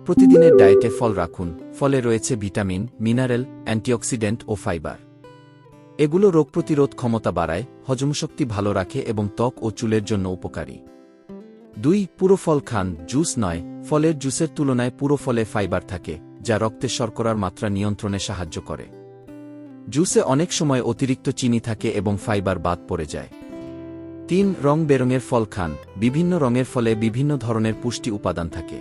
প্রতিদিনের ডায়েটে ফল রাখুন। ফলে রয়েছে ভিটামিন, মিনারেল, অ্যান্টিঅক্সিডেন্ট ও ফাইবার। এগুলো রোগ প্রতিরোধ ক্ষমতা বাড়ায়, হজমশক্তি ভালো রাখে এবং ত্বক ও চুলের জন্য উপকারী। 2. পুরো ফল খান, জুস নয়। ফলের জুসের তুলনায় পুরো ফলে ফাইবার থাকে, যা রক্তে শর্করার মাত্রা নিয়ন্ত্রণে সাহায্য করে। জুসে অনেক সময় অতিরিক্ত চিনি থাকে এবং ফাইবার বাদ পড়ে যায়। 3. রং বেরঙের ফল খান। বিভিন্ন রঙের ফলে বিভিন্ন ধরনের পুষ্টি উপাদান থাকে।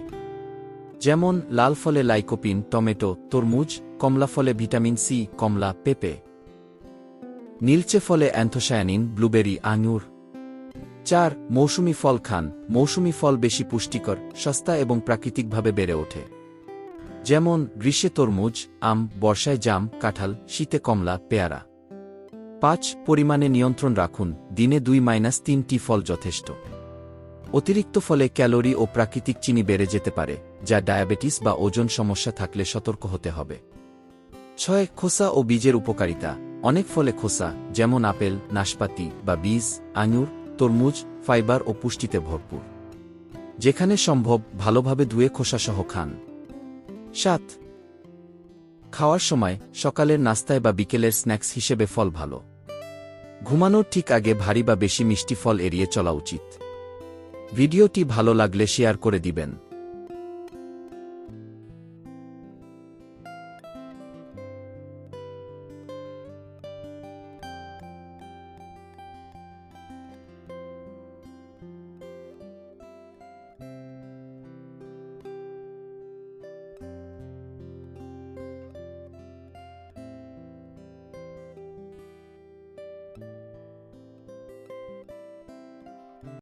যেমন লাল ফলে লাইকোপিন, টমেটো, তরমুজ; কমলা ফলে ভিটামিন সি, কমলা, পেঁপে; নীলচে ফলে অ্যান্থোসায়ানিন, ব্লুবেরি, আঙুর। 4. মৌসুমী ফল খান। মৌসুমী ফল বেশি পুষ্টিকর, সস্তা এবং প্রাকৃতিকভাবে বেড়ে ওঠে। যেমন গ্রীষ্মে তরমুজ, আম; বর্ষায় জাম, কাঁঠাল; শীতে কমলা, পেয়ারা। 5. পরিমাণে নিয়ন্ত্রণ রাখুন। দিনে 2-3টি ফল যথেষ্ট। অতিরিক্ত ফলে ক্যালোরি ও প্রাকৃতিক চিনি বেড়ে যেতে পারে, যা ডায়াবেটিস বা ওজন সমস্যা থাকলে সতর্ক হতে হবে। 6. খোসা ও বীজের উপকারিতা। অনেক ফলে খোসা, যেমন আপেল, নাশপাতি বা বীজ, আঙুর, তরমুজ, ফাইবার ও পুষ্টিতে ভরপুর। যেখানে সম্ভব ভালোভাবে ধুয়ে খোসাসহ খান। 7. খাওয়ার সময়, সকালের নাস্তায় বা বিকেলের স্ন্যাক্স হিসেবে ফল ভালো। ঘুমানোর ঠিক আগে ভারী বা বেশি মিষ্টি ফল এড়িয়ে চলা উচিত। ভিডিওটি ভালো লাগলে শেয়ার করে দিবেন।